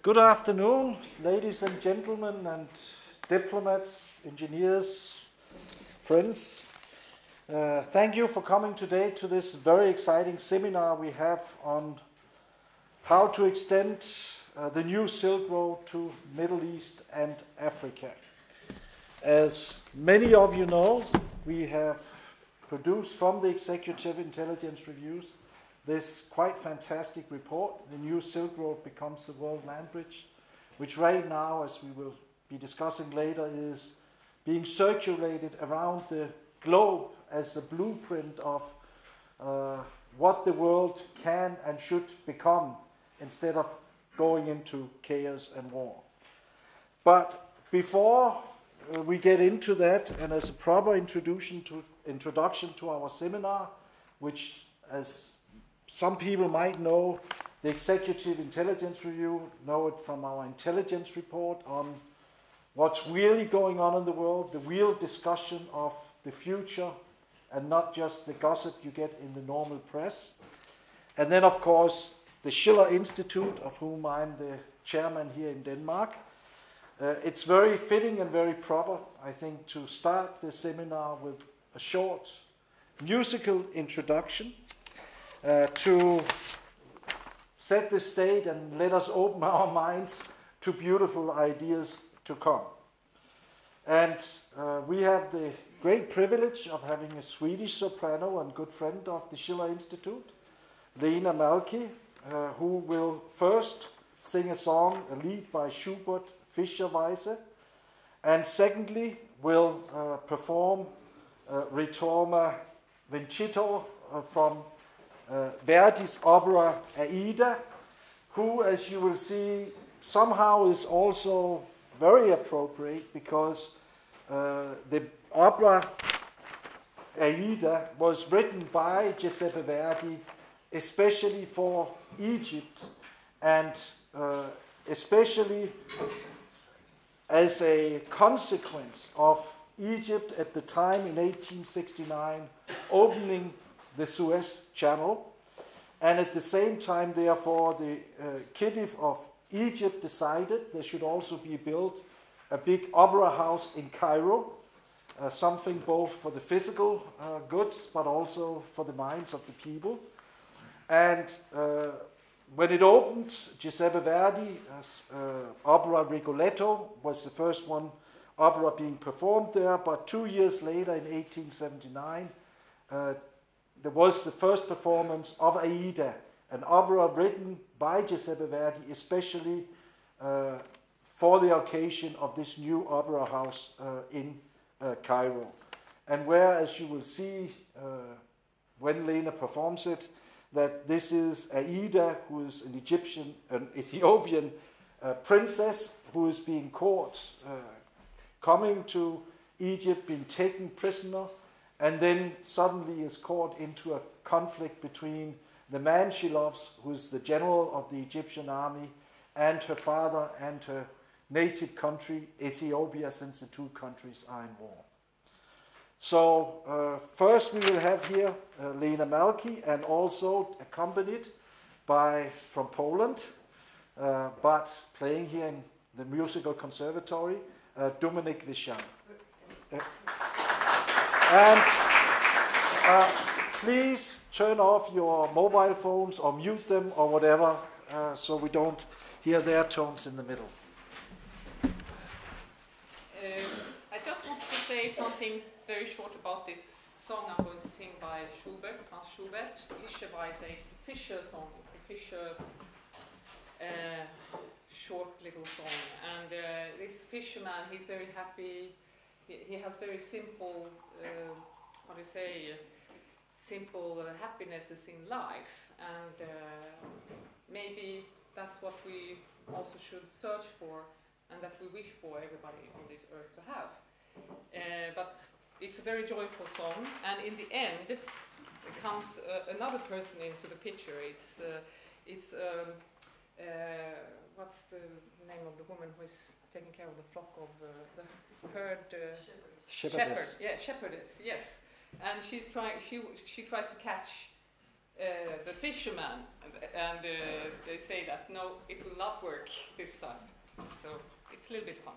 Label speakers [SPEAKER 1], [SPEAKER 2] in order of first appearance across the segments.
[SPEAKER 1] Good afternoon, ladies and gentlemen, and diplomats, engineers, friends. Thank you for coming today to this very exciting seminar we have on how to extend the new Silk Road to Middle East and Africa. As many of you know, we have produced from the Executive Intelligence Reviews this quite fantastic report, The New Silk Road Becomes the World Land Bridge, which right now, as we will be discussing later, is being circulated around the globe as a blueprint of what the world can and should become instead of going into chaos and war. But before we get into that, and as a proper introduction to our seminar, which, as some people might know, the Executive Intelligence Review, know it from our intelligence report on what's really going on in the world, the real discussion of the future, and not just the gossip you get in the normal press. And then, of course, the Schiller Institute, of whom I'm the chairman here in Denmark. It's very fitting and very proper, I think, to start the seminar with a short musical introduction to set the stage and let us open our minds to beautiful ideas to come. And we have the great privilege of having a Swedish soprano and good friend of the Schiller Institute, Leena Malkki, who will first sing a song, a lied by Schubert, Fischerweise, and secondly will perform Ritorna Vincitor from Verdi's opera Aida, who, as you will see, somehow is also very appropriate because the opera Aida was written by Giuseppe Verdi especially for Egypt, and especially as a consequence of Egypt at the time in 1869 opening the Suez Channel, and at the same time, therefore, the Khedive of Egypt decided there should also be built a big opera house in Cairo, something both for the physical goods but also for the minds of the people. And when it opened, Giuseppe Verdi's opera Rigoletto was the first opera being performed there, but 2 years later, in 1879, there was the first performance of Aida, an opera written by Giuseppe Verdi, especially for the occasion of this new opera house in Cairo. And where, as you will see when Leena performs it, that this is Aida, who is an Ethiopian princess who is being caught, coming to Egypt, being taken prisoner, and then suddenly is caught into a conflict between the man she loves, who is the general of the Egyptian army, and her father and her native country, Ethiopia, since the two countries are in war. So first we will have here Leena Malkki, and also accompanied by, from Poland, but playing here in the Musical Conservatory, Dominik Wischan. And please turn off your mobile phones or mute them or whatever, so we don't hear their tones in the middle.
[SPEAKER 2] I just wanted to say something very short about this song I'm going to sing by Schubert, Franz Schubert. Fischerweise is a Fischer song. It's a Fischer short little song. And this fisherman, he's very happy. He has very simple, simple happinesses in life, and maybe that's what we also should search for, and that we wish for everybody on this earth to have. But it's a very joyful song, and in the end, comes another person into the picture. It's what's the name of the woman who is taking care of the flock of the herd? Shepherd. Yeah, shepherdess. Yes, and she tries to catch the fisherman, and they say that no, it will not work this time. So it's a little bit fun.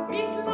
[SPEAKER 3] Mit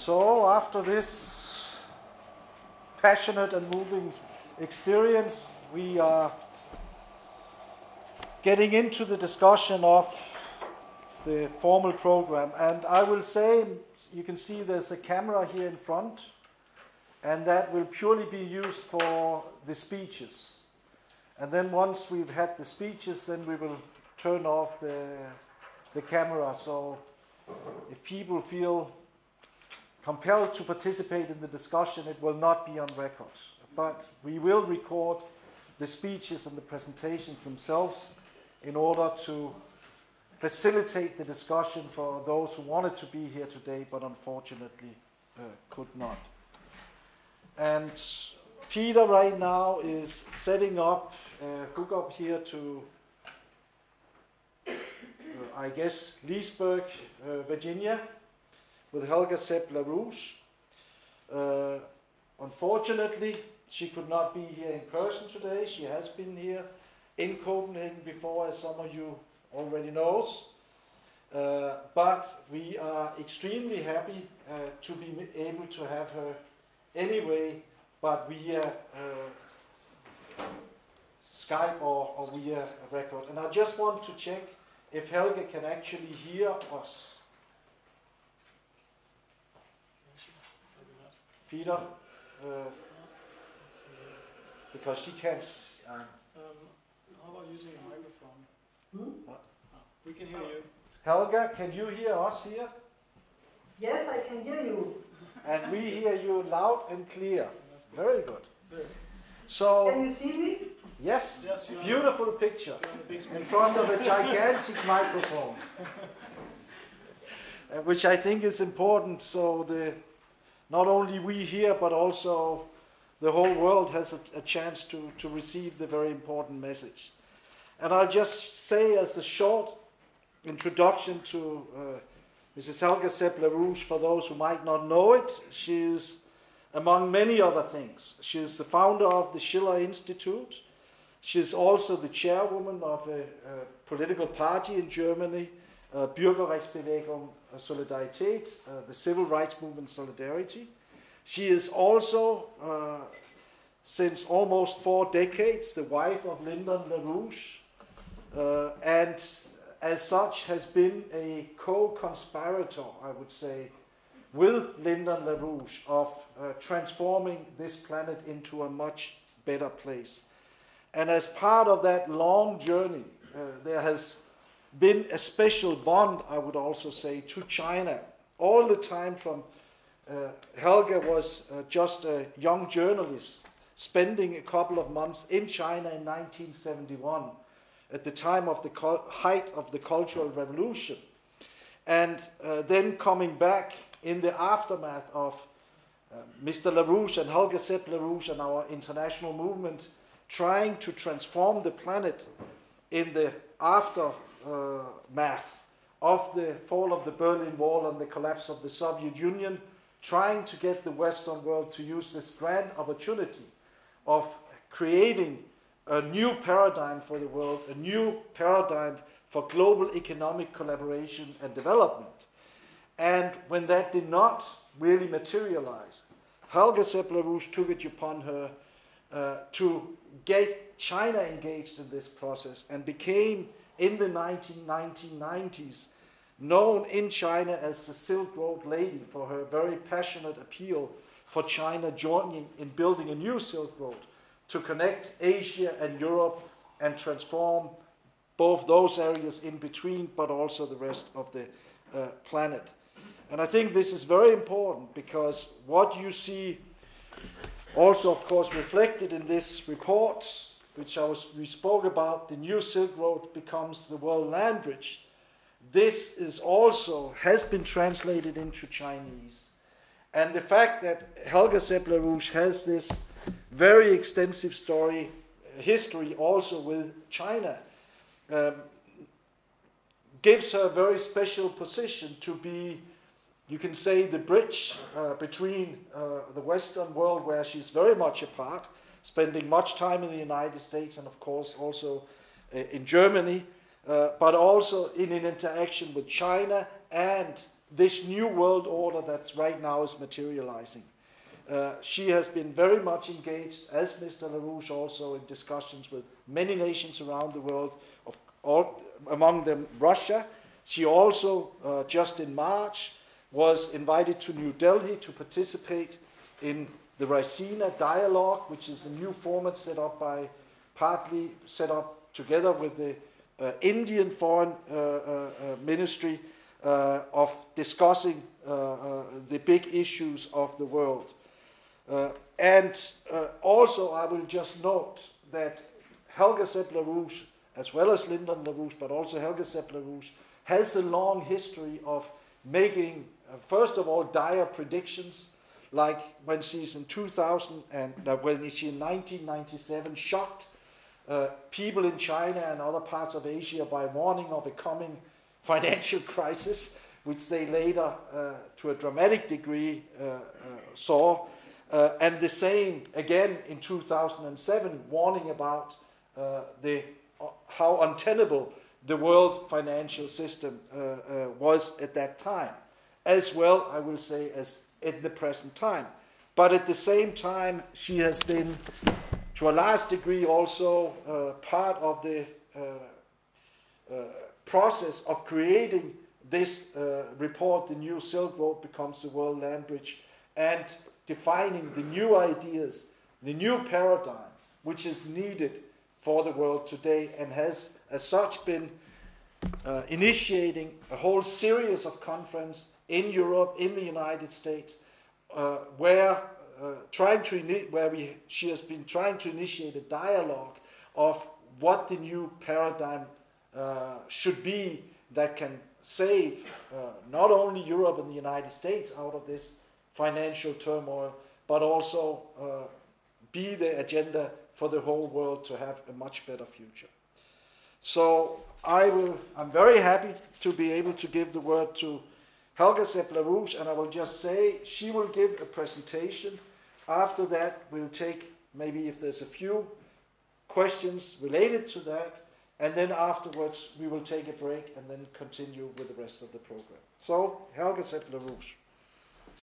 [SPEAKER 1] So after this passionate and moving experience, we are getting into the discussion of the formal program. And I will say, you can see there's a camera here in front, and that will purely be used for the speeches. And then once we've had the speeches, then we will turn off the camera. So if people feel compelled to participate in the discussion, it will not be on record. But we will record the speeches and the presentations themselves in order to facilitate the discussion for those who wanted to be here today but unfortunately could not. And Peter right now is setting up a hookup here to, I guess, Gillesberg, Virginia, with Helga Sepp-LaRouche. Unfortunately, she could not be here in person today. She has been here in Copenhagen before, as some of you already knows. But we are extremely happy to be able to have her anyway, but via Skype or via record. And I just want to check if Helga can actually hear us. Peter, because she can't.
[SPEAKER 3] How about using a microphone? We can hear you.
[SPEAKER 1] Helga, can you hear us here?
[SPEAKER 4] Yes, I can hear you.
[SPEAKER 1] And we hear you loud and clear. Very good. So,
[SPEAKER 4] can you see me?
[SPEAKER 1] Yes, beautiful picture in front of a gigantic microphone, which I think is important. So not only we here, but also the whole world has a chance to receive the very important message. And I'll just say as a short introduction to Mrs. Helga Sepp-LaRouche, for those who might not know it, she is, among many other things, she is the founder of the Schiller Institute. She is also the chairwoman of a political party in Germany, Bürgerrechtsbewegung Solidarität, the civil rights movement Solidarity. She is also, since almost 4 decades, the wife of Lyndon LaRouche, and as such has been a co-conspirator, I would say, with Lyndon LaRouche of transforming this planet into a much better place. And as part of that long journey, there has been a special bond, I would also say, to China. All the time from Helga was just a young journalist, spending a couple of months in China in 1971, at the time of the height of the Cultural Revolution. And then coming back in the aftermath of Mr. LaRouche and Helga Sepp-LaRouche and our international movement, trying to transform the planet in the aftermath of the fall of the Berlin Wall and the collapse of the Soviet Union, trying to get the Western world to use this grand opportunity of creating a new paradigm for the world, a new paradigm for global economic collaboration and development. And when that did not really materialize, Helga Sepp-LaRouche took it upon her to get China engaged in this process and became, in the 1990s, known in China as the Silk Road Lady for her very passionate appeal for China joining in building a new Silk Road to connect Asia and Europe and transform both those areas in between, but also the rest of the planet. And I think this is very important because what you see also, of course, reflected in this report, which we spoke about, the new Silk Road becomes the world land bridge. This is also has been translated into Chinese. And the fact that Helga Sepp-LaRouche has this very extensive history also with China, gives her a very special position to be, you can say, the bridge between the Western world, where she's very much a part, spending much time in the United States and of course also in Germany, but also in an interaction with China and this new world order that's right now is materializing. She has been very much engaged, as Mr. LaRouche also, in discussions with many nations around the world, among them Russia. She also, just in March, was invited to New Delhi to participate in the Raisina Dialogue, which is a new format partly set up together with the Indian Foreign Ministry of discussing the big issues of the world. Also I will just note that Helga Sepp LaRouche, as well as Lyndon LaRouche, but also Helga Sepp LaRouche, has a long history of making, first of all, dire predictions, like when she's in 1997 shocked people in China and other parts of Asia by warning of a coming financial crisis, which they later, to a dramatic degree, saw. And the same again in 2007, warning about how untenable the world financial system was at that time, as well, I will say, as at the present time. But at the same time, she has been, to a large degree, also part of the process of creating this report, The New Silk Road Becomes the World Land Bridge, and defining the new ideas, the new paradigm, which is needed for the world today, and has as such been initiating a whole series of conferences in Europe, in the United States, where she has been trying to initiate a dialogue of what the new paradigm should be that can save not only Europe and the United States out of this financial turmoil, but also be the agenda for the whole world to have a much better future. So I'm very happy to be able to give the word to Helga Sepp LaRouche, and I will just say she will give a presentation. After that, we'll take, maybe if there's a few questions related to that, and then afterwards we will take a break and then continue with the rest of the program. So, Helga Sepp LaRouche.